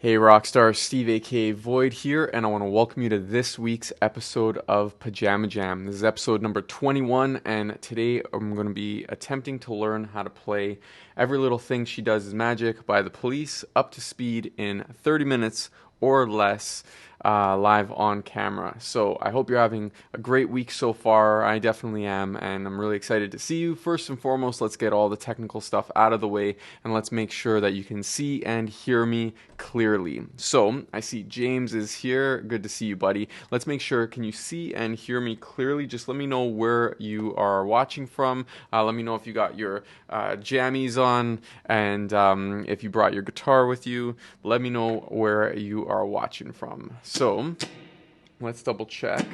Hey Rockstar, Steve aka Void here, and I want to welcome you to this week's episode of Pajama Jam. This is episode number 21, and today I'm going to be attempting to learn how to play Every Little Thing She Does Is Magic by The Police up to speed in 30 minutes or less, live on camera. So I hope you're having a great week so far. I definitely am, and I'm really excited to see you. First and foremost, let's get all the technical stuff out of the way, and let's make sure that you can see and hear me clearly. So I see James is here. Good to see you, buddy. Let's make sure, can you see and hear me clearly? Just let me know where you are watching from. Let me know if you got your jammies on, and if you brought your guitar with you. Let me know where you are watching from. So let's double check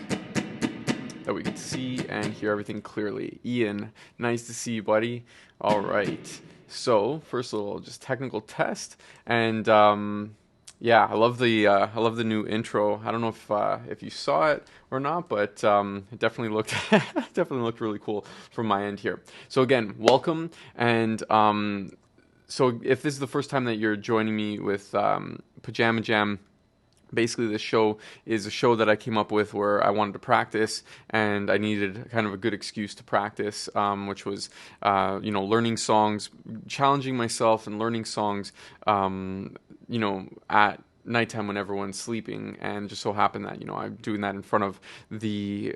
that we can see and hear everything clearly. Ian, nice to see you, buddy. All right. So first of all, just technical test, and yeah, I love the new intro. I don't know if you saw it or not, but it definitely looked definitely looked really cool from my end here. So again, welcome, and so if this is the first time that you're joining me with Pajama Jam. Basically, this show is a show that I came up with where I wanted to practice, and I needed kind of a good excuse to practice, which was, learning songs, challenging myself and learning songs, at nighttime when everyone's sleeping. And just so happened that, I'm doing that in front of the,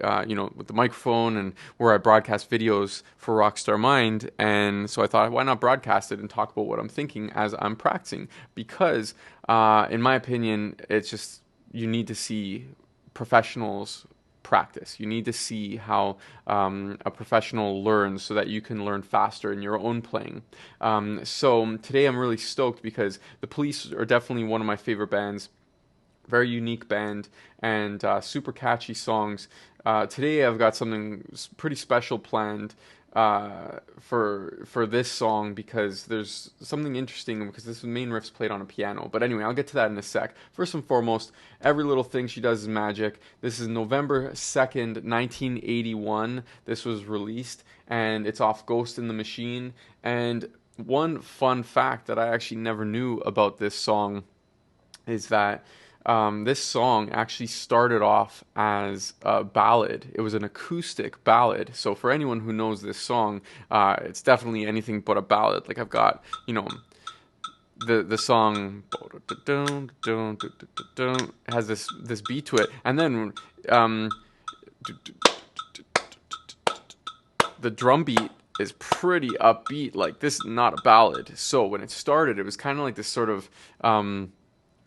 with the microphone and where I broadcast videos for Rockstar Mind. And so I thought, why not broadcast it and talk about what I'm thinking as I'm practicing? Because in my opinion, it's just, you need to see professionals practice. You need to see how a professional learns so that you can learn faster in your own playing. So today I'm really stoked because the Police are definitely one of my favorite bands. Very unique band, and super catchy songs. Today I've got something pretty special planned for this song, because there's something interesting, because this main riff's played on a piano. But anyway, I'll get to that in a sec. First and foremost, Every Little Thing She Does Is Magic. This is November 2nd, 1981. This was released, and it's off Ghost in the Machine. And one fun fact that I actually never knew about this song is that this song actually started off as a ballad. It was an acoustic ballad. So for anyone who knows this song, it's definitely anything but a ballad. Like, I've got, the song has this beat to it, and then the drum beat is pretty upbeat. Like, this is not a ballad. So when it started, it was kind of like this sort of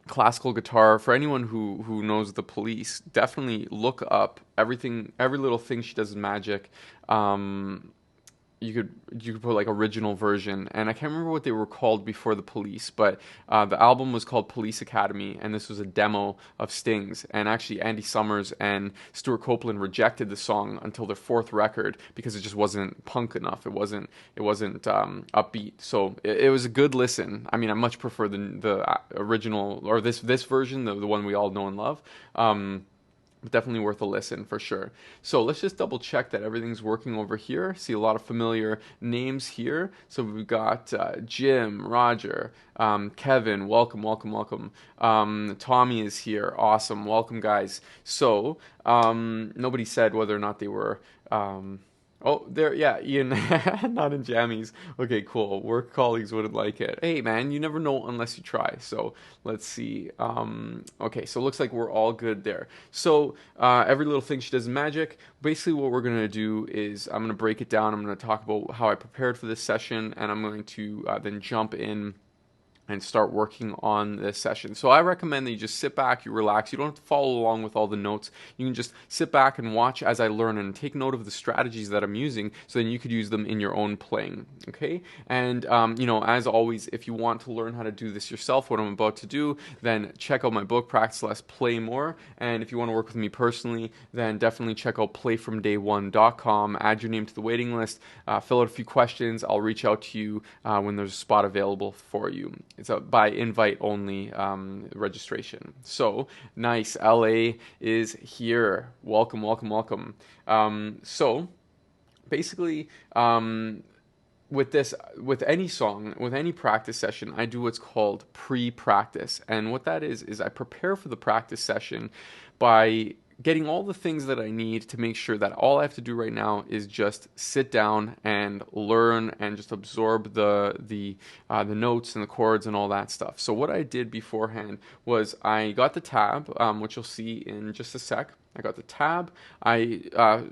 classical guitar. For anyone who knows the Police, definitely look up Every Little Thing She Does Is Magic. You could put like original version, and I can't remember what they were called before the Police, but the album was called Police Academy, and this was a demo of Sting's. And actually, Andy Summers and Stuart Copeland rejected the song until their fourth record because it just wasn't punk enough. It wasn't upbeat. So it was a good listen. I mean, I much prefer the original, or this version, the one we all know and love. Definitely worth a listen for sure. So let's just double check that everything's working over here. See a lot of familiar names here. So we've got Jim, Roger, Kevin, welcome. Tommy is here, awesome, welcome guys. So nobody said whether or not they were oh, there, yeah, Ian, not in jammies. Okay, cool. Work colleagues wouldn't like it. Hey, man, you never know unless you try. So let's see. Okay, so it looks like we're all good there. So Every Little Thing She Does Is Magic. Basically, what we're going to do is I'm going to break it down. I'm going to talk about how I prepared for this session, and I'm going to then jump in and start working on this session. So I recommend that you just sit back, you relax. You don't have to follow along with all the notes. You can just sit back and watch as I learn and take note of the strategies that I'm using, so then you could use them in your own playing, okay? And, as always, if you want to learn how to do this yourself, what I'm about to do, then check out my book, Practice Less, Play More. And if you want to work with me personally, then definitely check out playfromday1.com, add your name to the waiting list, fill out a few questions. I'll reach out to you when there's a spot available for you. It's a by invite only registration. So nice. LA is here. Welcome. So basically, with this, with any song, with any practice session, I do what's called pre-practice. And what that is I prepare for the practice session by getting all the things that I need to make sure that all I have to do right now is just sit down and learn and just absorb the notes and the chords and all that stuff. So what I did beforehand was I got the tab, which you'll see in just a sec. I got the tab. I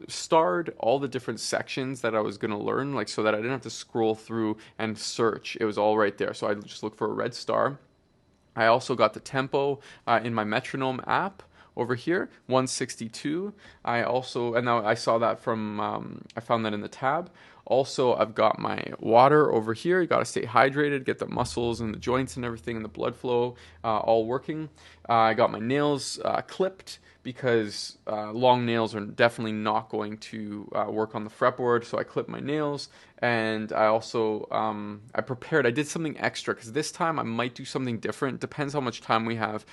starred all the different sections that I was going to learn, like so that I didn't have to scroll through and search. It was all right there. So I just look for a red star. I also got the tempo in my metronome app over here, 162. I also, and now I saw that from, I found that in the tab. Also, I've got my water over here. You got to stay hydrated, get the muscles and the joints and everything and the blood flow all working. I got my nails clipped because long nails are definitely not going to work on the fretboard. So I clipped my nails, and I also I prepared. I did something extra because this time I might do something different. Depends how much time we have.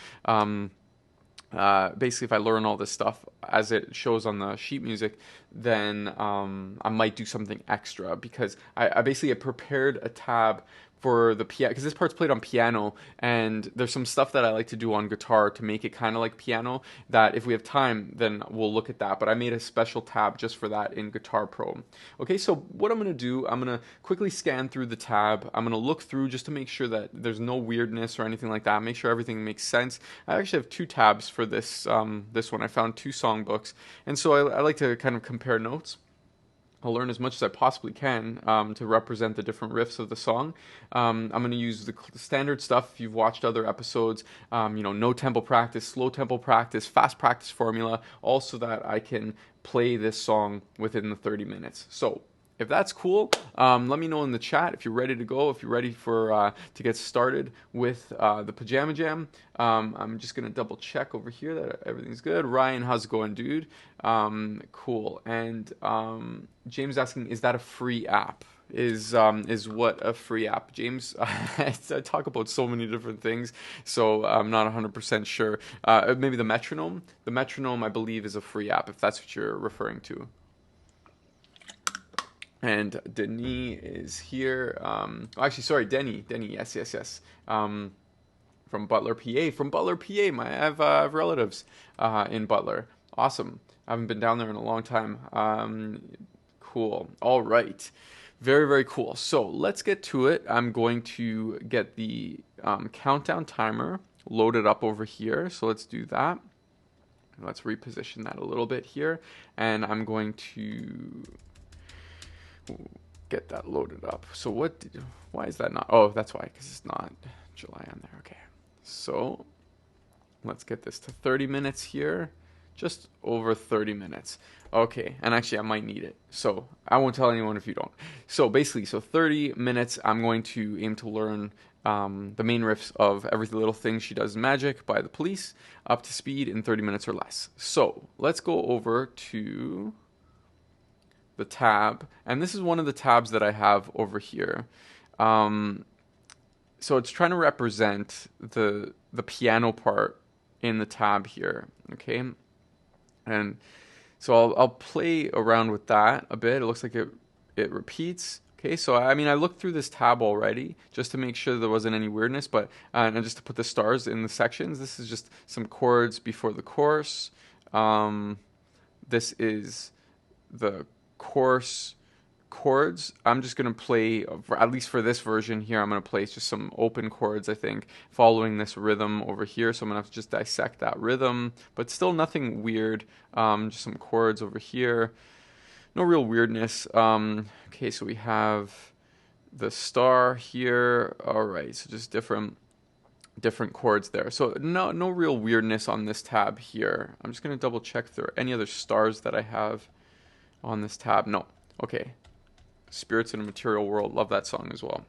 Basically, if I learn all this stuff as it shows on the sheet music, then I might do something extra because I basically prepared a tab for the piano because this part's played on piano, and there's some stuff that I like to do on guitar to make it kind of like piano that if we have time then we'll look at that, but I made a special tab just for that in Guitar Pro. Okay, so what I'm going to do, I'm going to quickly scan through the tab. I'm going to look through just to make sure that there's no weirdness or anything like that, make sure everything makes sense. I actually have two tabs for this this one. I found two songbooks, and so I like to kind of compare notes. I'll learn as much as I possibly can to represent the different riffs of the song. I'm going to use the standard stuff if you've watched other episodes, no tempo practice, slow tempo practice, fast practice formula, all so that I can play this song within the 30 minutes. So if that's cool, let me know in the chat if you're ready to go, if you're ready for to get started with the Pajama Jam. I'm just going to double check over here that everything's good. Ryan, how's it going, dude? Cool. And James asking, is that a free app? Is what a free app? James, I talk about so many different things, so I'm not 100% sure. Maybe the metronome. The metronome, I believe, is a free app, if that's what you're referring to. And Denis is here. Actually, sorry, Denny. Yes. From Butler, PA. From Butler, PA. I have relatives in Butler. Awesome. I haven't been down there in a long time. Cool. All right. Very, very cool. So let's get to it. I'm going to get the countdown timer loaded up over here. So let's do that. Let's reposition that a little bit here. And I'm going to get that loaded up. So why is that not? Oh, that's why, because it's not July on there. Okay. So let's get this to 30 minutes here. Just over 30 minutes. Okay, and actually I might need it. So I won't tell anyone if you don't. So basically, 30 minutes, I'm going to aim to learn the main riffs of Every Little Thing She Does Magic by The Police up to speed in 30 minutes or less. So let's go over to the tab, and this is one of the tabs that I have over here. So it's trying to represent the piano part in the tab here, okay? And so I'll play around with that a bit. It looks like it repeats. Okay, so I mean I looked through this tab already just to make sure there wasn't any weirdness, but and just to put the stars in the sections. This is just some chords before the chorus. This is the chorus chords. I'm just going to play, at least for this version here, I'm going to play just some open chords, I think, following this rhythm over here. So I'm going to have to just dissect that rhythm, but still nothing weird. Just some chords over here. No real weirdness. Okay, so we have the star here. All right, so just different chords there. So no real weirdness on this tab here. I'm just going to double check if there are any other stars that I have on this tab. No. Okay. Spirits in a Material World. Love that song as well.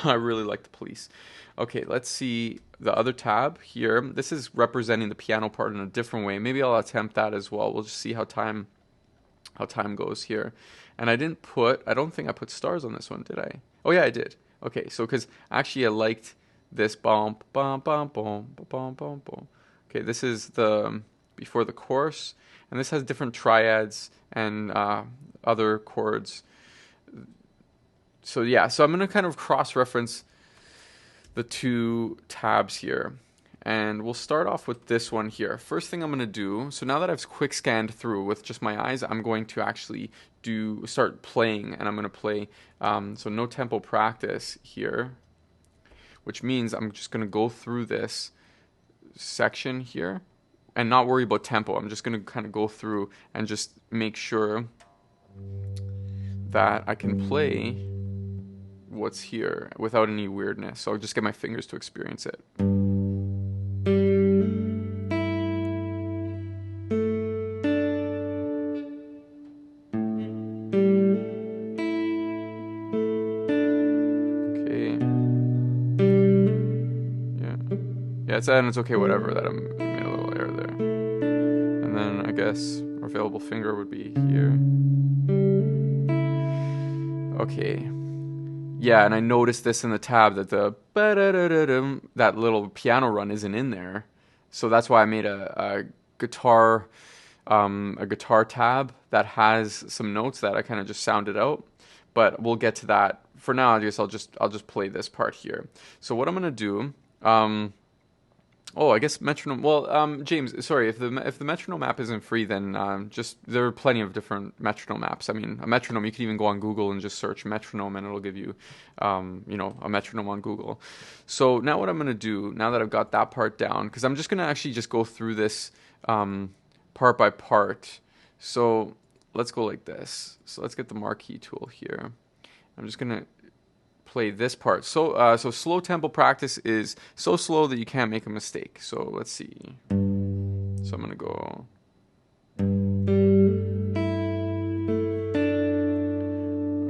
I really like The Police. Okay, let's see the other tab here. This is representing the piano part in a different way. Maybe I'll attempt that as well. We'll just see how time goes here. And I don't think I put stars on this one, did I? Oh yeah, I did. Okay, so because actually I liked this bump, bump, bump, bump, bump, bump, bump. Okay, this is the before the chorus, and this has different triads and other chords. so yeah, so I'm gonna kind of cross-reference the two tabs here. And we'll start off with this one here. First thing I'm going to do, so now that I've quick scanned through with just my eyes, I'm going to actually start playing, and I'm going to play, so no tempo practice here, which means I'm just going to go through this section here and not worry about tempo. I'm just going to kind of go through and just make sure that I can play what's here without any weirdness. So I'll just get my fingers to experience it. It's okay, whatever, that I made a little error there. And then I guess our available finger would be here. Okay. Yeah, and I noticed this in the tab that that little piano run isn't in there. So that's why I made a guitar tab that has some notes that I kind of just sounded out. But we'll get to that. For now, I guess I'll just play this part here. So what I'm gonna do, oh, I guess metronome. Well, James, sorry, if the metronome app isn't free, then just there are plenty of different metronome apps. I mean, a metronome, you can even go on Google and just search metronome, and it'll give you, a metronome on Google. So now what I'm gonna do, now that I've got that part down, because I'm just gonna actually just go through this part by part. So let's go like this. So let's get the marquee tool here. I'm just gonna play this part. So slow tempo practice is so slow that you can't make a mistake. So let's see. So I'm gonna go.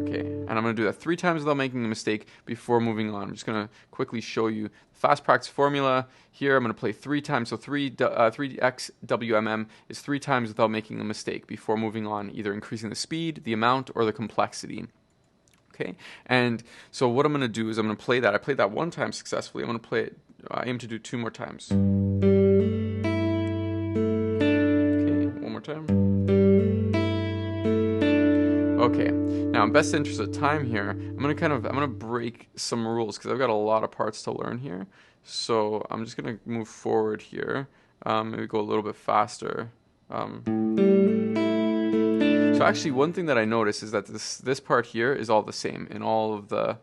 Okay, and I'm gonna do that 3 times without making a mistake before moving on. I'm just gonna quickly show you the fast practice formula. Here I'm gonna play 3 times. So 3x WMM is 3 times without making a mistake before moving on, either increasing the speed, the amount, or the complexity. Okay, and so what I'm going to do is I'm going to play that. I played that 1 time successfully. I'm going to play it. I aim to do 2 more times. Okay, 1 more time. Okay, now in best interest of time here, I'm going to break some rules because I've got a lot of parts to learn here. So I'm just going to move forward here. Maybe go a little bit faster. So actually, one thing that I noticed is that this part here is all the same in all of the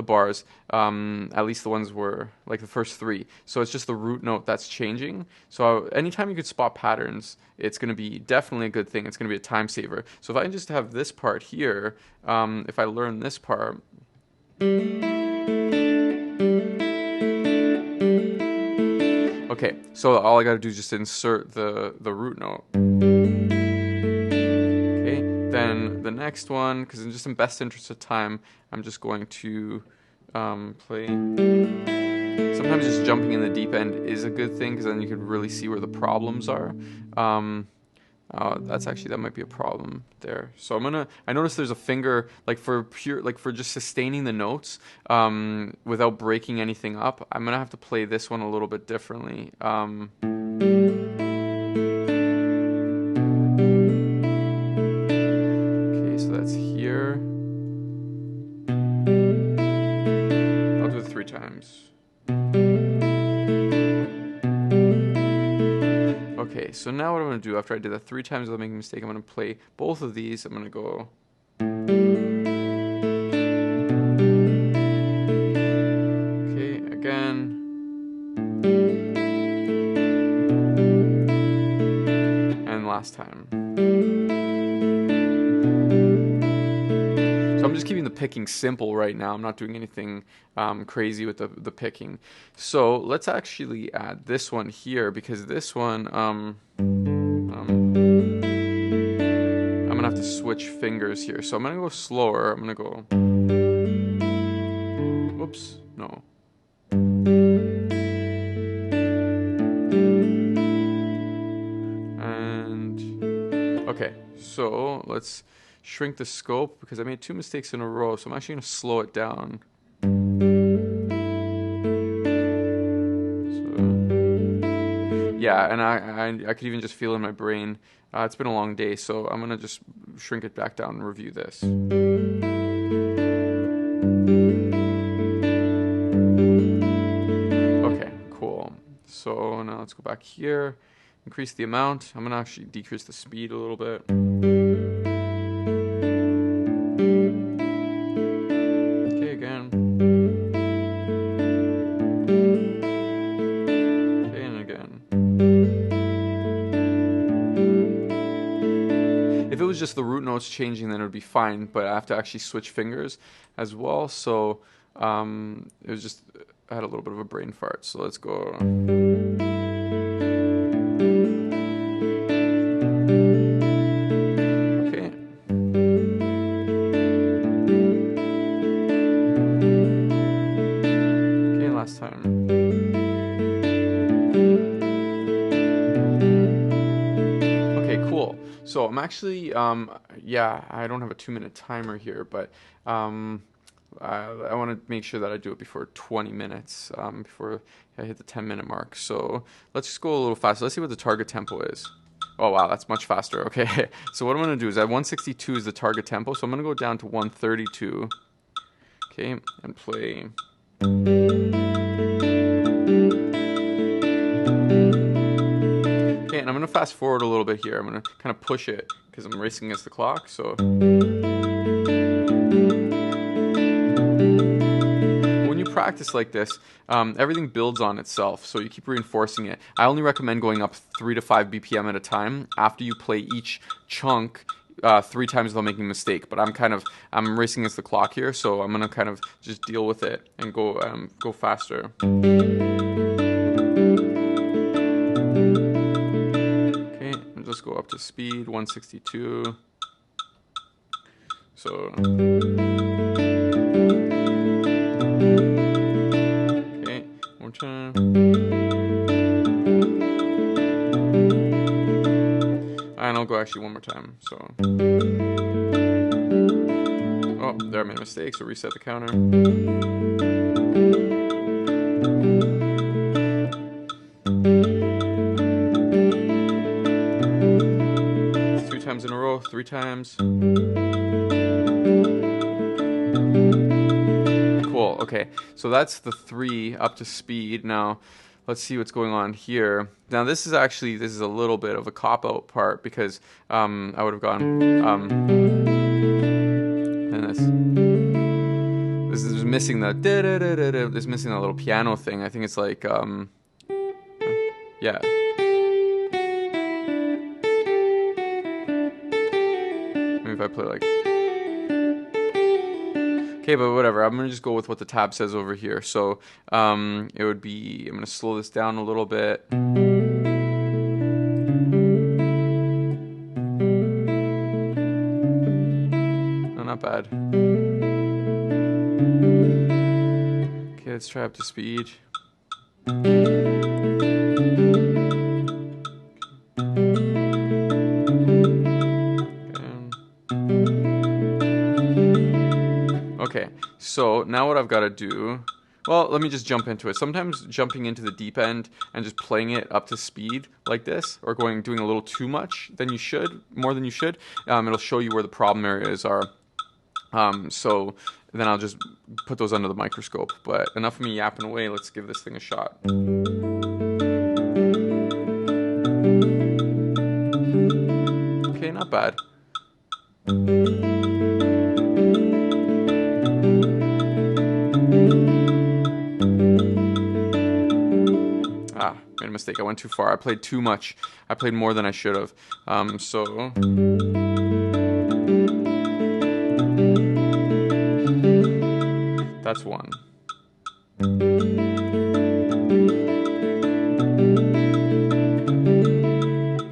bars, at least the ones were like the first 3. So it's just the root note that's changing. So anytime you could spot patterns, it's going to be definitely a good thing. It's going to be a time saver. So if I just have this part here, if I learn this part. Okay, so all I got to do is just insert the root note. Then the next one, because just in best interest of time, I'm just going to play. Sometimes just jumping in the deep end is a good thing because then you can really see where the problems are. That might be a problem there. So I notice there's a finger for just sustaining the notes without breaking anything up. I'm gonna have to play this one a little bit differently. That's here. I'll do it 3 times. Okay, so now what I'm going to do after I did that 3 times without making a mistake, I'm going to play both of these. I'm going to go. Okay, again. And last time. So I'm just keeping the picking simple right now. I'm not doing anything crazy with the picking. So let's actually add this one here because this one, I'm gonna have to switch fingers here. So I'm gonna go slower. I'm gonna go. Whoops, no. And okay, so let's shrink the scope because I made 2 mistakes in a row, so I'm actually going to slow it down. So, yeah, and I could even just feel in my brain. It's been a long day, so I'm going to just shrink it back down and review this. So now let's go back here, increase the amount. I'm gonna actually decrease the speed a little bit. Okay, again. Okay, and again. If it was just the root notes changing, then it would be fine, but I have to actually switch fingers as well. So it was just, I had a little bit of a brain fart. So let's go. Okay. Okay, last time. Okay, cool. So I'm actually, yeah, I don't have a 2-minute timer here, but I want to make sure that I do it before 20 minutes, before I hit the 10-minute mark. So let's just go a little faster. Let's see what the target tempo is. Oh, wow, that's much faster. Okay, so what I'm going to do is at 162 is the target tempo, so I'm going to go down to 132. Okay, and play. Okay, and I'm going to fast forward a little bit here. I'm going to kind of push it because I'm racing against the clock. So when you practice like this, everything builds on itself. So you keep reinforcing it. I only recommend going up 3 to 5 BPM at a time. After you play each chunk 3 times without making a mistake. But I'm racing against the clock here, so I'm going to kind of just deal with it and go faster. Let's go up to speed 162. So okay, one time. And I'll go actually one more time. So oh, there I made a mistake, so reset the counter. 3 times in a row, 3 times. Cool, okay. So that's the 3 up to speed. Now, let's see what's going on here. Now, this is a little bit of a cop-out part because I would have gone, and this is missing the da-da-da-da-da. This is missing that little piano thing. I think it's like, yeah. If I play like, okay, but whatever, I'm gonna just go with what the tab says over here. So it would be, I'm gonna slow this down a little bit. No, not bad. Okay, let's try up to speed. Okay, so now what I've got to do, well, let me just jump into it. Sometimes jumping into the deep end and just playing it up to speed like this, or doing a little too much more than you should, it'll show you where the problem areas are. So then I'll just put those under the microscope. But enough of me yapping away, let's give this thing a shot. Okay, not bad. Made a mistake. I went too far. I played too much. I played more than I should have. So that's 1.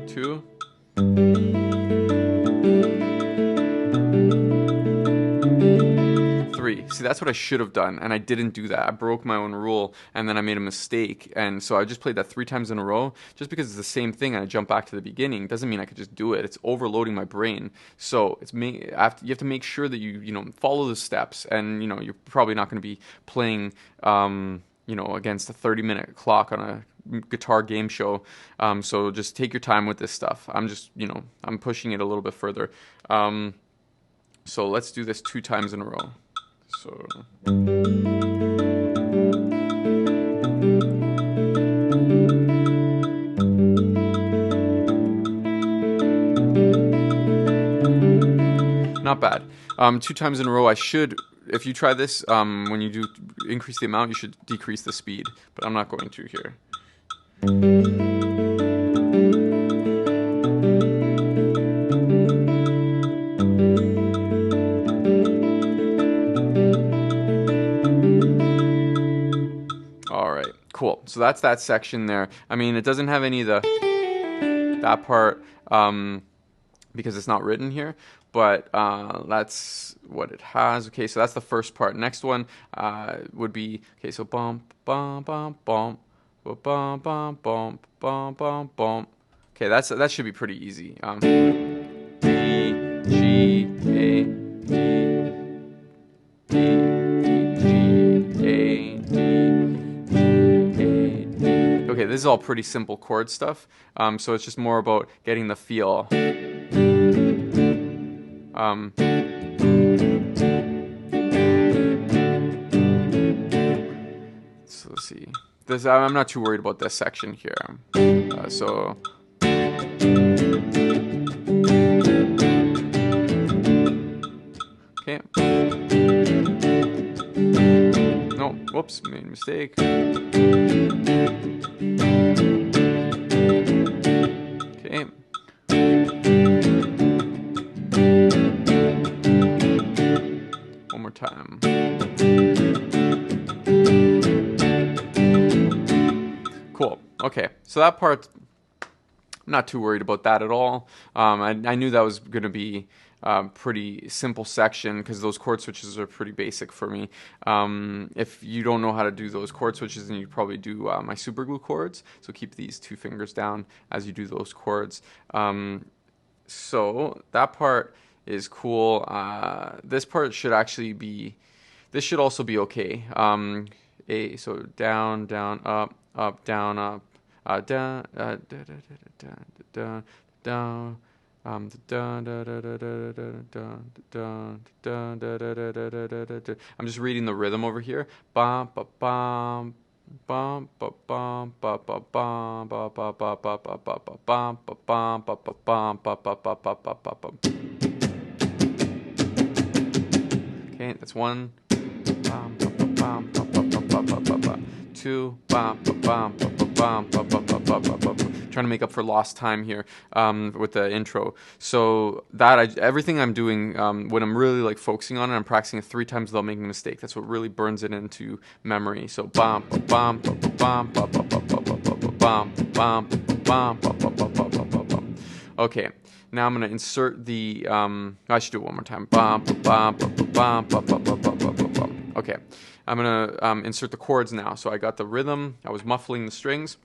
2. 3. See, that's what I should have done, and I didn't do that. I broke my own rule, and then I made a mistake, and so I just played that 3 times in a row. Just because it's the same thing, and I jump back to the beginning doesn't mean I could just do it. It's overloading my brain. So you have to make sure that you follow the steps, and you're probably not going to be playing against a 30-minute clock on a guitar game show. So just take your time with this stuff. I'm just I'm pushing it a little bit further. So let's do this 2 times in a row. So. not bad. 2 times in a row, I should, if you try this, when you do increase the amount, you should decrease the speed, but I'm not going to here. All right, cool. So that's that section there. I mean, it doesn't have any of that part, because it's not written here, but that's what it has. Okay, so that's the first part. Next one would be, okay, so bump, bump, bump, bump, bump, bump, bump, bump, bump, bump. Okay, that should be pretty easy. D, G, A, D, D, G, A, D. Okay, this is all pretty simple chord stuff, so it's just more about getting the feel. So let's see. This, I'm not too worried about this section here. So. Okay. No, whoops, made a mistake. Okay. One more time. Cool. Okay, so that part, I'm not too worried about that at all. I knew that was going to be pretty simple section because those chord switches are pretty basic for me. If you don't know how to do those chord switches, then you probably do my superglue chords. So keep these 2 fingers down as you do those chords. So that part is cool. This part should actually be, this should also be okay. So down, down, up, down, up, down, down, down. I'm just reading the rhythm over here. Bum ba bum bum ba bum ba ba bum ba ba ba ba ba ba ba bum ba bum ba ba bum ba ba ba ba ba ba ba. Okay, that's 1. Bum ba ba bum ba ba ba ba ba ba. 2. Bum ba bum ba ba bum ba ba ba ba ba ba. Trying to make up for lost time here with the intro. So that everything I'm doing when I'm really like focusing on it, I'm practicing it 3 times without making a mistake. That's what really burns it into memory. So bum bum bum bum bum bum bum bum bum bum bum bum bum. Okay, now I'm gonna insert the. I should do it one more time. Bum bum bum bum bum bum bum bum. Okay, I'm gonna insert the chords now. So I got the rhythm. I was muffling the strings.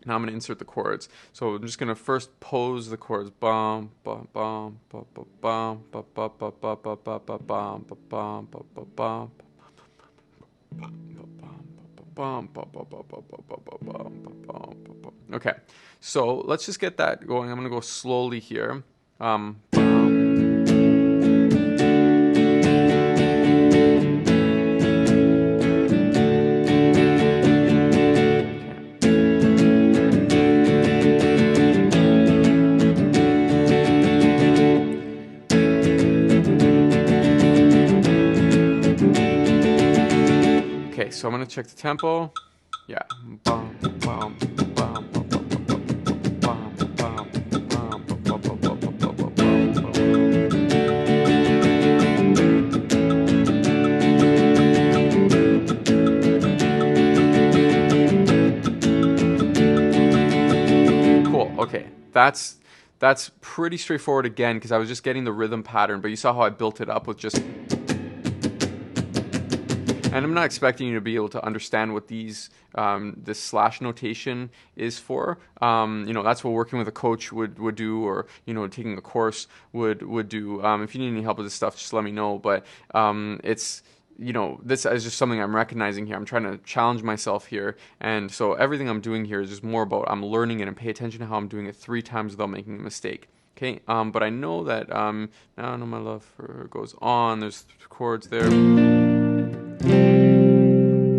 Now I'm going to insert the chords. So I'm just going to first pose the chords. Bum bum bum bum bum bum bum bum bum bum bum bum bum bum bum. Okay, so let's just get that going. I'm going to go slowly here. So I'm going to check the tempo. Yeah. Cool. Okay. That's pretty straightforward again because I was just getting the rhythm pattern, but you saw how I built it up with just. And I'm not expecting you to be able to understand what these this slash notation is for. That's what working with a coach would do, or taking a course would do. If you need any help with this stuff, just let me know. But it's this is just something I'm recognizing here. I'm trying to challenge myself here, and so everything I'm doing here is just more about I'm learning it and pay attention to how I'm doing it 3 times without making a mistake. Okay, but I know that now I know my love for her goes on. There's chords there.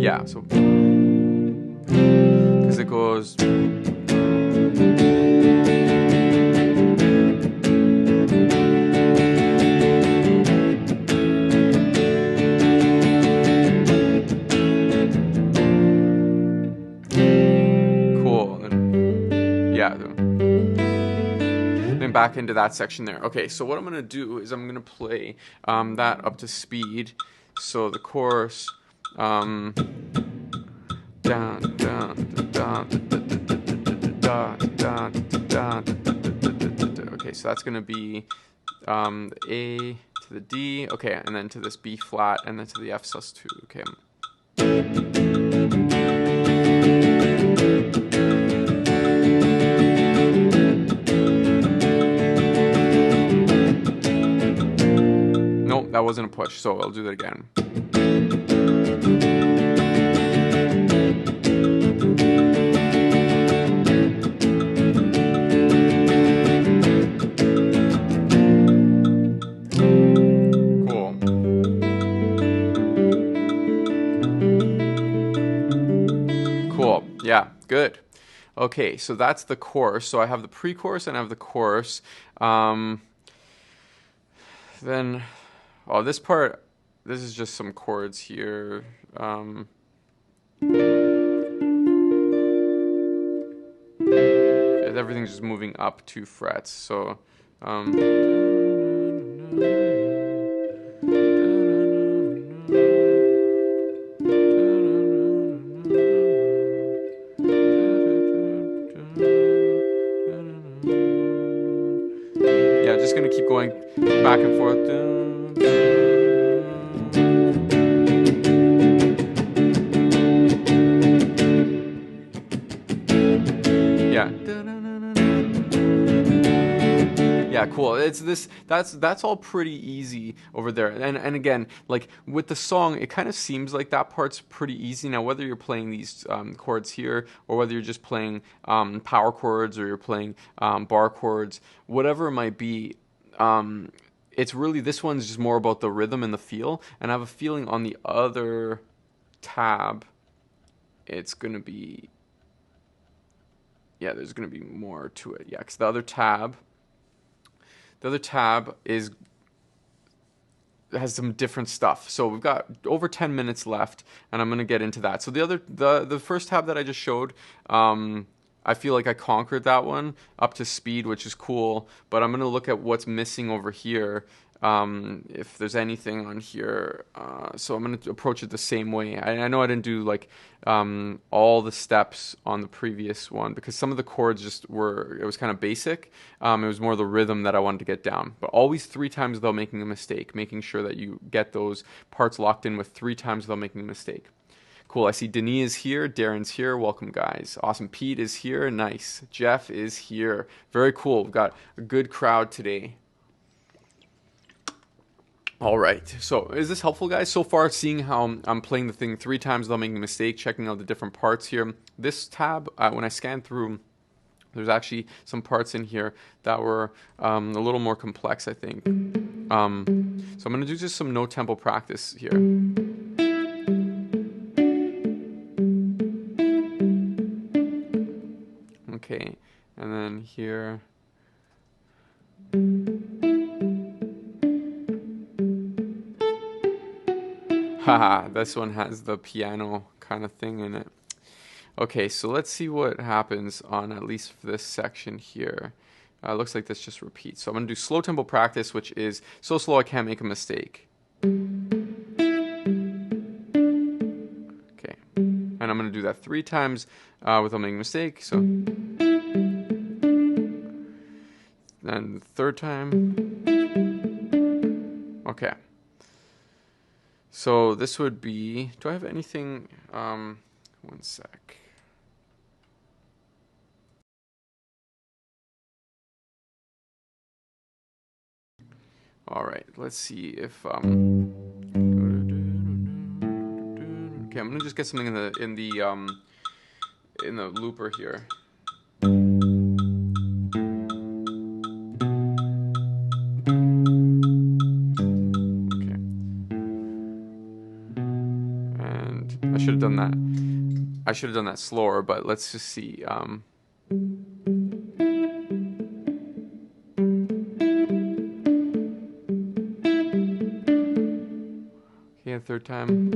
Yeah, so because it goes. back into that section there. Okay, so what I'm gonna do is I'm gonna play that up to speed. So the chorus, down, down, down, down, down, down. Okay, so that's gonna be the A to the D. Okay, and then to this B flat, and then to the F sus2. Okay. Nope, that wasn't a push, so I'll do that again. Cool. Cool. Yeah, good. Okay, so that's the chorus. So I have the pre-chorus and I have the chorus. Then, oh, this part, this is just some chords here. Everything's just moving up 2 frets. So, yeah, just gonna keep going back and forth. Yeah. Yeah, cool. It's this. That's all pretty easy over there. And again, like with the song, it kind of seems like that part's pretty easy. Now, whether you're playing these chords here, or whether you're just playing power chords, or you're playing bar chords, whatever it might be, it's really, this one's just more about the rhythm and the feel. And I have a feeling on the other tab, it's gonna be, yeah, there's gonna be more to it. Yeah, because the other tab has some different stuff. So we've got over 10 minutes left, and I'm gonna get into that. So the first tab that I just showed, I feel like I conquered that one up to speed, which is cool. But I'm gonna look at what's missing over here. If there's anything on here, so I'm going to approach it the same way. I know I didn't do like all the steps on the previous one because some of the chords just were, it was kind of basic. It was more the rhythm that I wanted to get down. But always 3 times without making a mistake, making sure that you get those parts locked in with 3 times without making a mistake. Cool. I see Denis is here. Darren's here. Welcome, guys. Awesome. Pete is here. Nice. Jeff is here. Very cool. We've got a good crowd today. All right, so is this helpful, guys? So far, seeing how I'm playing the thing 3 times without making a mistake, checking out the different parts here. This tab, when I scanned through, there's actually some parts in here that were a little more complex, I think. So I'm going to do just some no tempo practice here. Okay, and then here. Haha, this one has the piano kind of thing in it. Okay, so let's see what happens on at least for this section here. Looks like this just repeats. So I'm going to do slow tempo practice, which is so slow I can't make a mistake. Okay, and I'm going to do that 3 times without making a mistake. So, and the 3rd time. Okay. So this would be, do I have anything, 1 sec. All right, let's see if, okay, I'm gonna just get something in the looper here. I should have done that slower, but let's just see. Okay, 3rd time.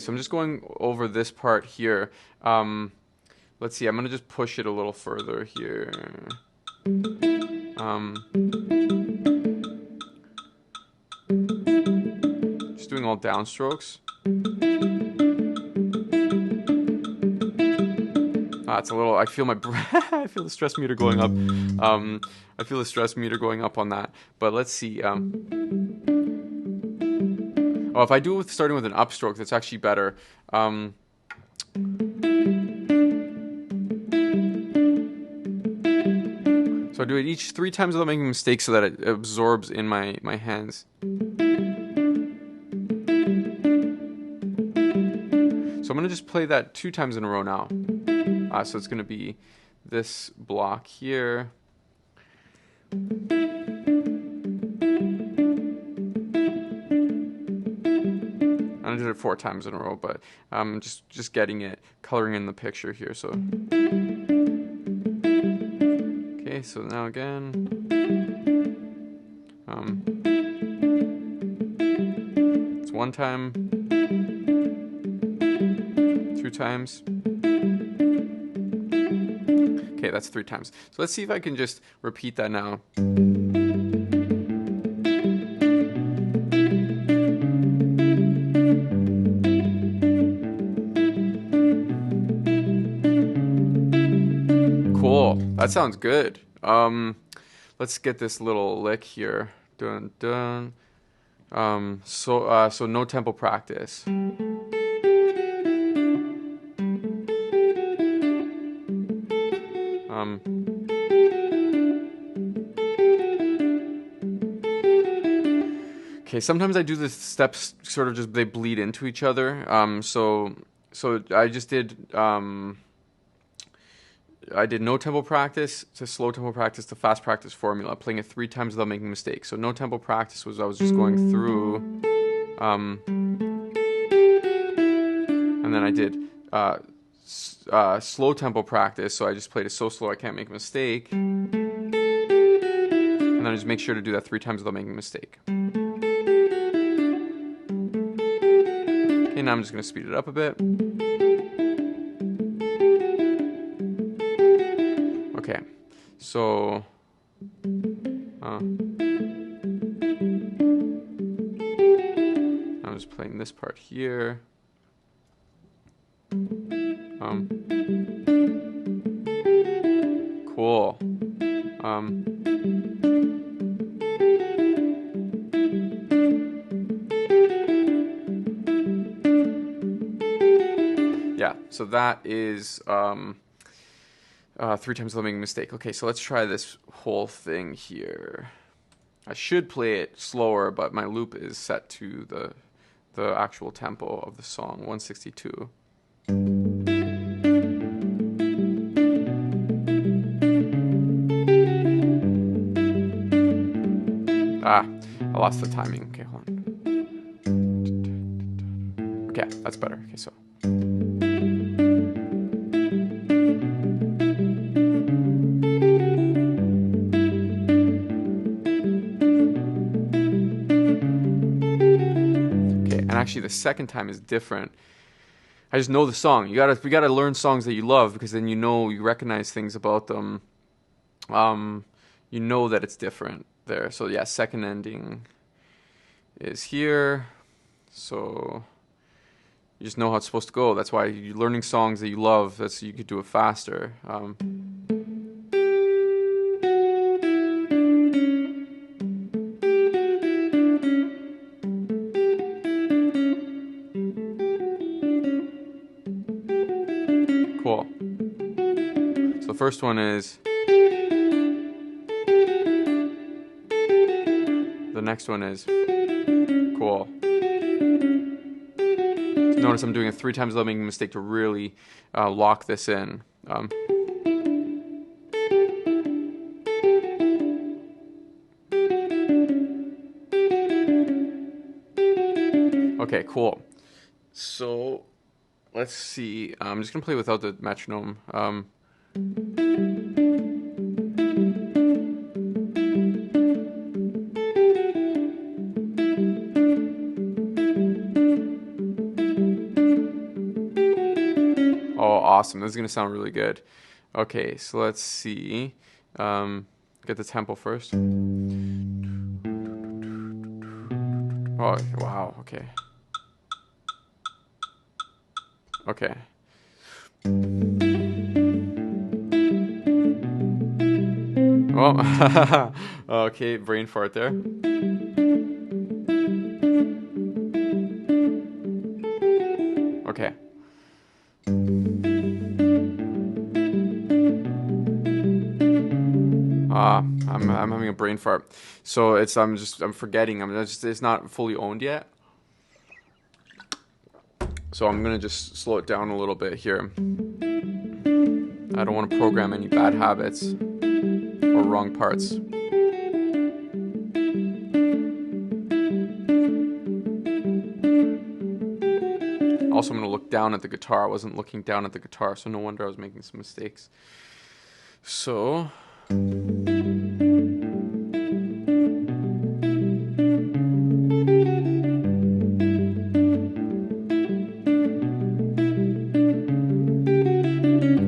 so I'm just going over this part here. Let's see, I'm gonna just push it a little further here. Just doing all downstrokes. It's a little, I feel my breath, I feel the stress meter going up. I feel the stress meter going up on that. But let's see. Oh, if I do it with starting with an upstroke, that's actually better. So I do it each 3 times without making mistakes so that it absorbs in my hands. So I'm going to just play that 2 times in a row now. So it's going to be this block here. I'm going to do it 4 times in a row, but I'm just getting it, coloring in the picture here. So okay, so now again. It's 1 time, 2 times. Okay, that's 3 times. So let's see if I can just repeat that now. Cool. That sounds good. Let's get this little lick here. Dun dun. So no tempo practice. Okay, sometimes I do the steps sort of just, they bleed into each other. So I just did, I did no tempo practice to slow tempo practice to fast practice formula, playing it 3 times without making mistakes. So no tempo practice was I was just going through, and then I did slow tempo practice, so I just played it so slow I can't make a mistake, and then I just make sure to do that 3 times without making a mistake. Okay, now I'm just going to speed it up a bit. Okay, so I'm just playing this part here. Cool. Yeah, so that is 3 times without making a mistake. Okay, so let's try this whole thing here. I should play it slower, but my loop is set to the actual tempo of the song, 162. I lost the timing. Okay, hold on. Okay, that's better. Okay, so. And actually the second time is different. I just know the song. We gotta learn songs that you love, because then you recognize things about them. You know that it's different there. So yeah, second ending is here. So you just know how it's supposed to go. That's why you're learning songs that you love. That's so you could do it faster. Cool. So the first one is, the next one is, cool. So notice I'm doing it 3 times without making a mistake to really lock this in. Okay, cool. So let's see. I'm just gonna play without the metronome. awesome. This is gonna sound really good. Okay, so let's see. Get the tempo first. Oh, wow. Okay. Okay. Oh, okay. Brain fart there. Okay. I'm having a brain fart. So I'm forgetting. It's not fully owned yet. So I'm gonna just slow it down a little bit here. I don't want to program any bad habits or wrong parts. Also, I'm gonna look down at the guitar. I wasn't looking down at the guitar, so no wonder I was making some mistakes. So.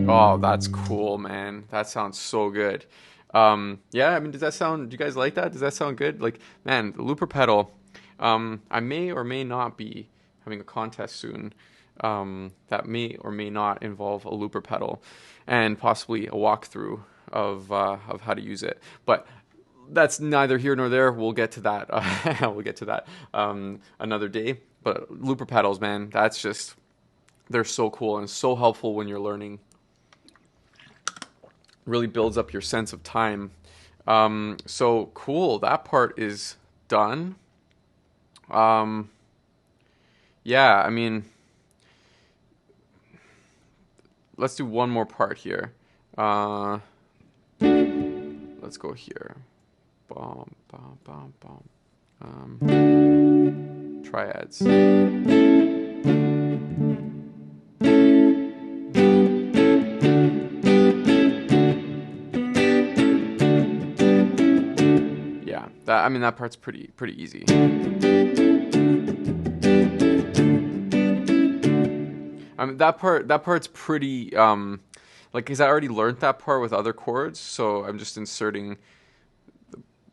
Oh, that's cool, man. That sounds so good. Yeah, I mean, do you guys like that? Does that sound good? Like, man, the looper pedal, I may or may not be having a contest soon, that may or may not involve a looper pedal and possibly a walkthrough of how to use it. But that's neither here nor there. We'll get to that. We'll get to that another day. But looper pedals, man, they're so cool and so helpful when you're learning. Really builds up your sense of time. So cool. That part is done. Yeah, I mean, let's do one more part here. Let's go here. Bum, bum, bum, bum. Triads. I mean, that part's pretty easy. I mean, that part's pretty like, cause I already learned that part with other chords, so I'm just inserting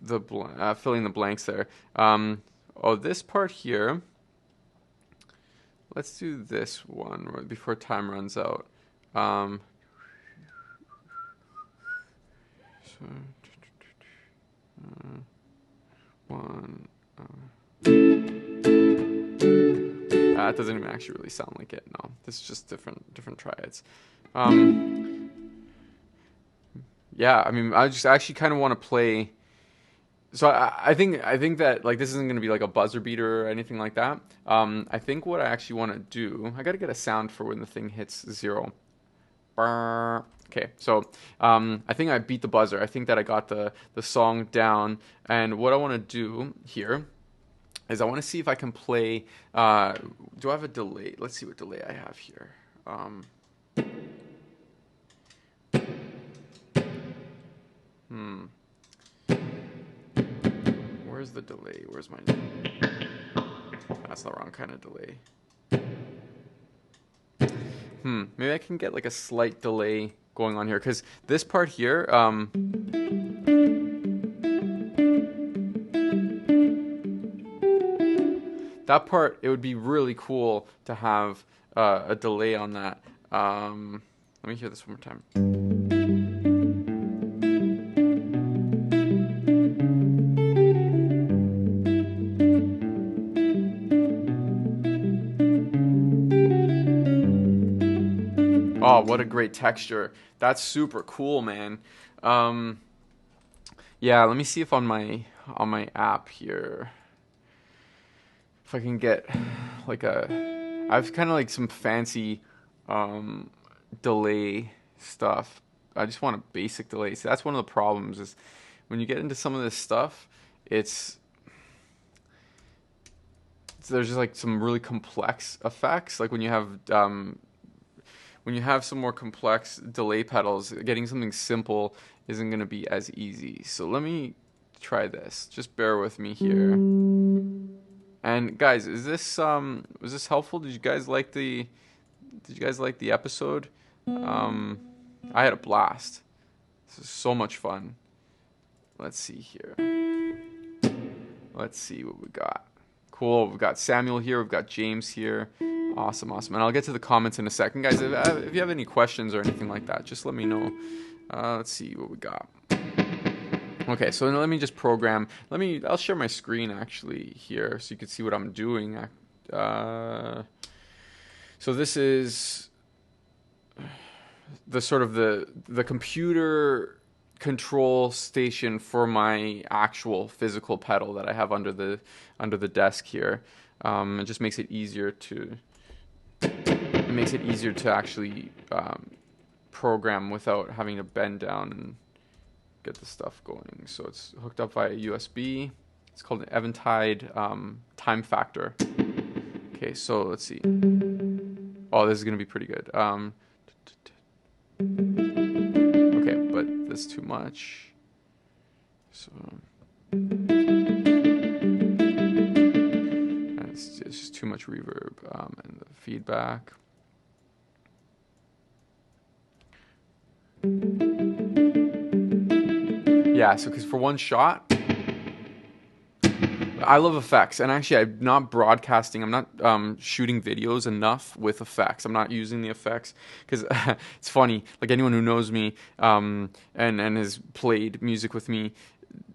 filling the blanks there. Oh, this part here. Let's do this one before time runs out. That doesn't even actually really sound like it. No, this is just different triads. Yeah, I mean, I just actually kind of want to play. So I think that, like, this isn't going to be like a buzzer beater or anything like that. I think what I actually want to do, I got to get a sound for when the thing hits 0. Okay, so I think I beat the buzzer. I think that I got the song down, and what I want to do here is I want to see if I can play. Do I have a delay? Let's see what delay I have here. Where's the delay? Where's my? That's the wrong kind of delay. Maybe I can get like a slight delay going on here, because this part here, that part, it would be really cool to have a delay on that. Let me hear this one more time. Oh, what a great texture. That's super cool, man. Yeah, let me see if on my app here, if I can get like I've kind of like some fancy delay stuff. I just want a basic delay. So that's one of the problems, is when you get into some of this stuff, there's just like some really complex effects. Like when you have some more complex delay pedals, getting something simple isn't going to be as easy. So let me try this. Just bear with me here. And guys, was this helpful? Did you guys like the episode? I had a blast. This is so much fun. Let's see here. Let's see what we got. Cool. We've got Samuel here. We've got James here. Awesome, awesome. And I'll get to the comments in a second, guys. If you have any questions or anything like that, just let me know. Let's see what we got. Okay, so let me just program. I'll share my screen actually here so you can see what I'm doing. So this is the sort of the computer control station for my actual physical pedal that I have under the desk here. It just makes it easier to actually program without having to bend down and get the stuff going. So it's hooked up via USB. It's called an Eventide time factor. Okay, so let's see. Oh, this is gonna be pretty good. Okay, but that's too much. So it's just too much reverb and the feedback. Yeah, so because for one shot, I love effects, and actually I'm not broadcasting, I'm not shooting videos enough with effects. I'm not using the effects because it's funny, like anyone who knows me and has played music with me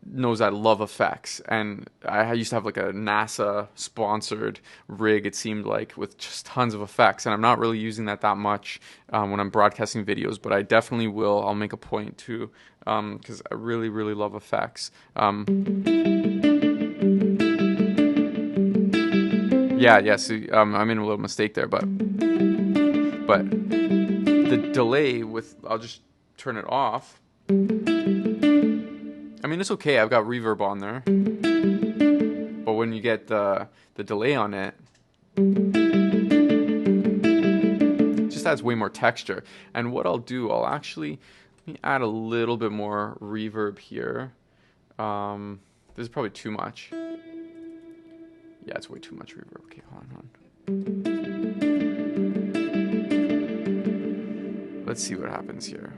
knows I love effects. And I used to have like a NASA sponsored rig, it seemed like, with just tons of effects, and I'm not really using that much when I'm broadcasting videos, but I definitely will. I'll make a point to, because I really, really love effects. Yeah. So I made a little mistake there, but the delay with, I'll just turn it off. I mean, it's okay. I've got reverb on there, but when you get the delay on it, it just adds way more texture. And what I'll do, let me add a little bit more reverb here. This is probably too much. Yeah, it's way too much reverb. Okay, hold on. Let's see what happens here.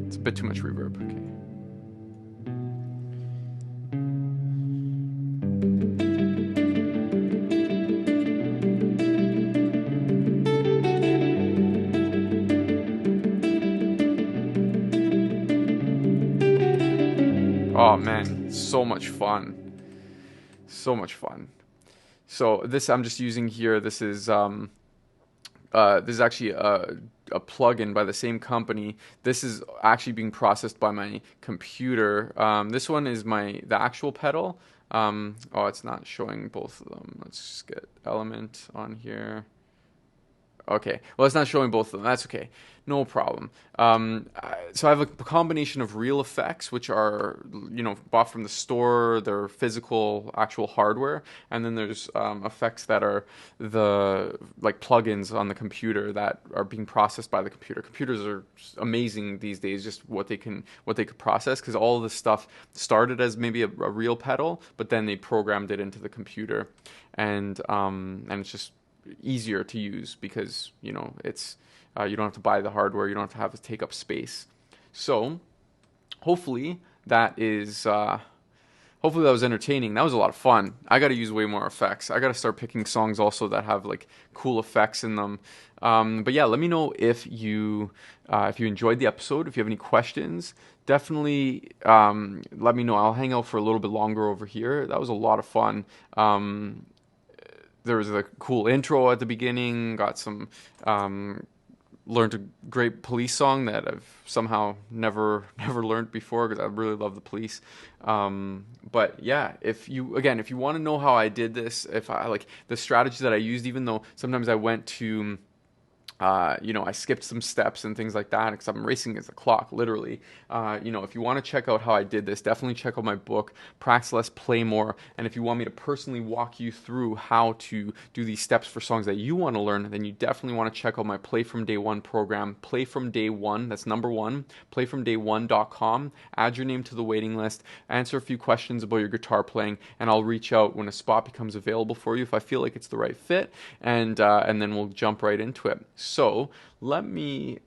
It's a bit too much reverb. Okay. Oh man, so much fun. So much fun. So this I'm just using here. This is actually a plugin by the same company. This is actually being processed by my computer. This one is the actual pedal. Oh, it's not showing both of them. Let's just get Element on here. Okay, well, it's not showing both of them. That's okay, no problem. So I have a combination of real effects, which are, bought from the store. They're physical, actual hardware, and then there's effects that are like plugins on the computer that are being processed by the computer. Computers are amazing these days, just what they could process, because all of this stuff started as maybe a real pedal, but then they programmed it into the computer, and it's just easier to use because it's you don't have to buy the hardware, you don't have to take up space. So hopefully that was entertaining. That was a lot of fun. I got to use way more effects. I got to start picking songs also that have like cool effects in them. But yeah, let me know if you enjoyed the episode. If you have any questions, definitely let me know. I'll hang out for a little bit longer over here. That was a lot of fun. There was a cool intro at the beginning, got some, learned a great Police song that I've somehow never learned before because I really love the Police. But yeah, if you want to know how I did this, if I like the strategy that I used, even though sometimes I went to I skipped some steps and things like that because I'm racing against the clock, literally. If you want to check out how I did this, definitely check out my book, Practice Less, Play More. And if you want me to personally walk you through how to do these steps for songs that you want to learn, then you definitely want to check out my Play From Day One program, Play From Day One. That's number one, playfromday1.com. Add your name to the waiting list, answer a few questions about your guitar playing, and I'll reach out when a spot becomes available for you if I feel like it's the right fit, and then we'll jump right into it. So let me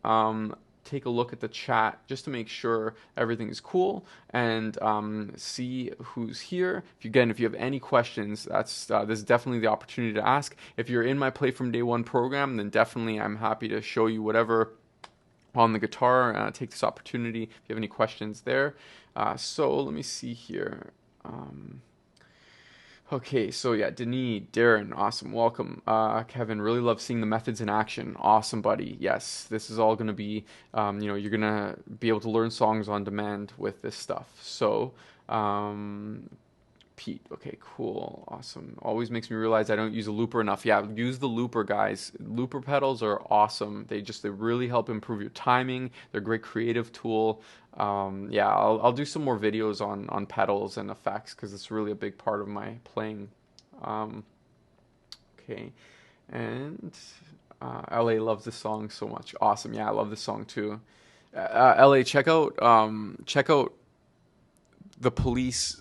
take a look at the chat just to make sure everything is cool and see who's here. If you have any questions, this is definitely the opportunity to ask. If you're in my Play From Day One program, then definitely I'm happy to show you whatever on the guitar. Take this opportunity if you have any questions there. So let me see here. Okay, so yeah, Denis, Darren, awesome, welcome. Kevin, really love seeing the methods in action. Awesome, buddy. Yes, this is all going to be, you're going to be able to learn songs on demand with this stuff. So, Pete, okay, cool, awesome. Always makes me realize I don't use a looper enough. Yeah, use the looper, guys. Looper pedals are awesome. They really help improve your timing. They're a great creative tool. Yeah, I'll do some more videos on pedals and effects because it's really a big part of my playing. Okay, and LA loves this song so much. Awesome, yeah, I love this song too. LA, check out the Police.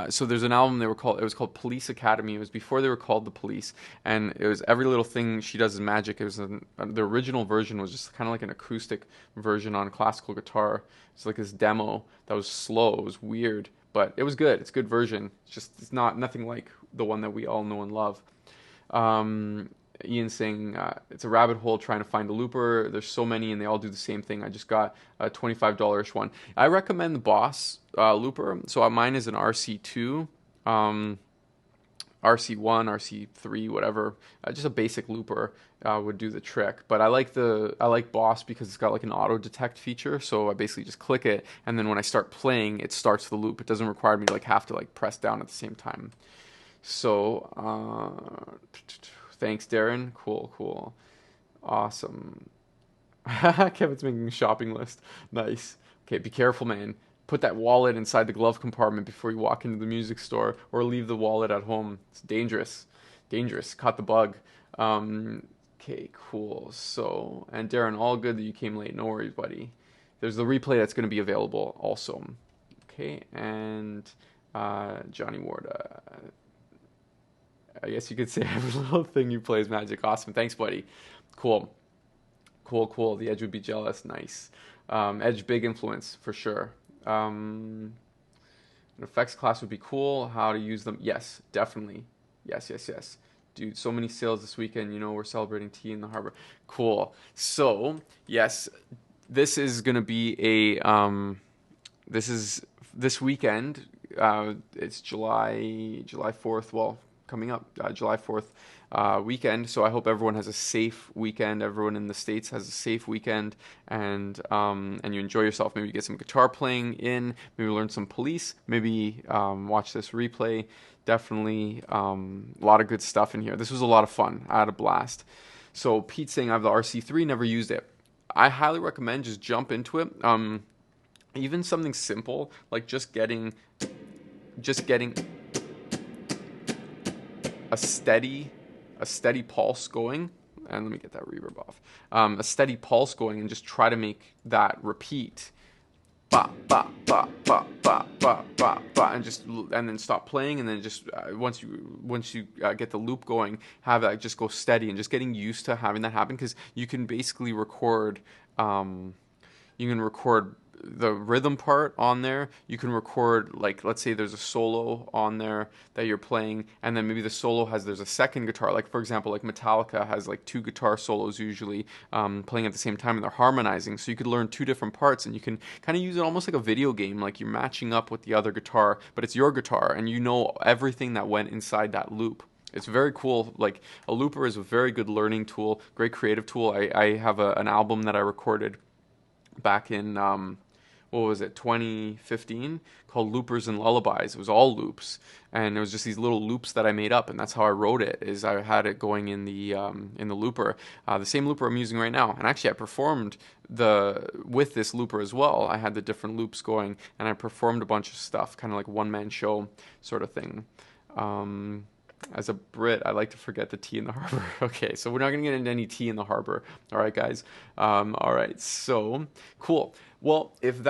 So there's an album it was called Police Academy. It was before they were called The Police, and it was Every Little Thing She Does Is Magic. It was the original version was just kind of like an acoustic version on classical guitar. It's like this demo that was slow. It was weird, but it was good. It's a good version. It's nothing like the one that we all know and love. Ian saying it's a rabbit hole trying to find a looper. There's so many and they all do the same thing. I just got a $25-ish one. I recommend the Boss looper. So mine is an RC2, RC1, RC3, whatever. Just a basic looper would do the trick. But I like Boss because it's got like an auto detect feature. So I basically just click it, and then when I start playing, it starts the loop. It doesn't require me to have to press down at the same time. So thanks, Darren. Cool. Awesome. Kevin's making a shopping list. Nice. Okay, be careful, man. Put that wallet inside the glove compartment before you walk into the music store, or leave the wallet at home. It's dangerous. Caught the bug. Okay, cool. So, and Darren, all good that you came late. No worries, buddy. There's the replay that's going to be available also. Okay, and Johnny Ward. I guess you could say every little thing you play is magic. Awesome. Thanks, buddy. Cool. The Edge would be jealous. Nice. Edge, big influence for sure. An effects class would be cool. How to use them? Yes, definitely. Yes. Dude, so many sales this weekend. We're celebrating tea in the harbor. Cool. So, yes, this is going to be this weekend. It's July 4th. Well, coming up July 4th weekend. So I hope everyone has a safe weekend. Everyone in the States has a safe weekend, and you enjoy yourself. Maybe you get some guitar playing in, maybe learn some Police, maybe watch this replay. Definitely a lot of good stuff in here. This was a lot of fun. I had a blast. So Pete's saying I have the RC3, never used it. I highly recommend just jump into it. Even something simple like just getting a steady pulse going, and let me get that reverb off. A steady pulse going, and just try to make that repeat. Ba ba ba ba ba ba ba ba, and then stop playing, and then just once you get the loop going, have that just go steady, and just getting used to having that happen, because you can basically record. The rhythm part on there. You can record, let's say there's a solo on there that you're playing, and then maybe the solo there's a second guitar. For example, Metallica has two guitar solos usually playing at the same time, and they're harmonizing. So you could learn two different parts, and you can kind of use it almost like a video game, like you're matching up with the other guitar, but it's your guitar, and you know everything that went inside that loop. It's very cool. A looper is a very good learning tool, great creative tool. I have an album that I recorded back in what was it, 2015, called Loopers and Lullabies. It was all loops, and it was just these little loops that I made up, and that's how I wrote it. Is I had it going in the looper, the same looper I'm using right now. And actually, I performed with this looper as well. I had the different loops going, and I performed a bunch of stuff, kind of like one man show sort of thing. As a Brit, I like to forget the tea in the harbor. Okay, so we're not going to get into any tea in the harbor. All right, guys. All right, so cool. Well, okay,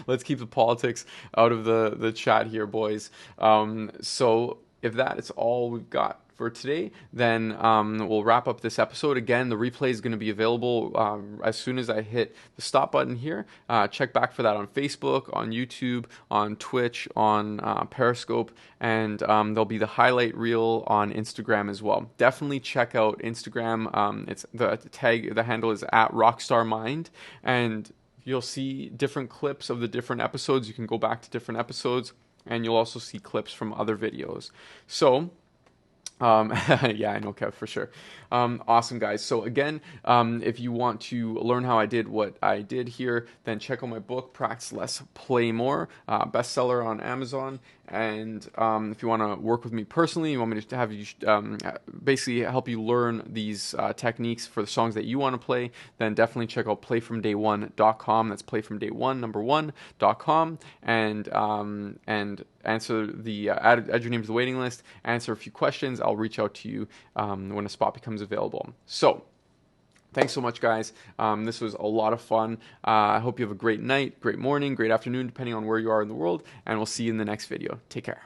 let's keep the politics out of the chat here, boys. So if that is all we've got for today, then we'll wrap up this episode. Again, the replay is going to be available as soon as I hit the stop button here. Check back for that on Facebook, on YouTube, on Twitch, on Periscope, and there'll be the highlight reel on Instagram as well. Definitely check out Instagram. It's the handle is at RockstarMind, and you'll see different clips of the different episodes. You can go back to different episodes, and you'll also see clips from other videos. So yeah, I know, Kev, for sure. Awesome, guys. So again, if you want to learn how I did what I did here, then check out my book, Practice Less, Play More, bestseller on Amazon. And if you want to work with me personally, you want me to have you basically help you learn these techniques for the songs that you want to play, then definitely check out playfromday1.com. That's playfromday1, number 1.com, and answer add your name to the waiting list, answer a few questions. I'll reach out to you when a spot becomes available. So thanks so much, guys. This was a lot of fun. I hope you have a great night, great morning, great afternoon, depending on where you are in the world, and we'll see you in the next video. Take care.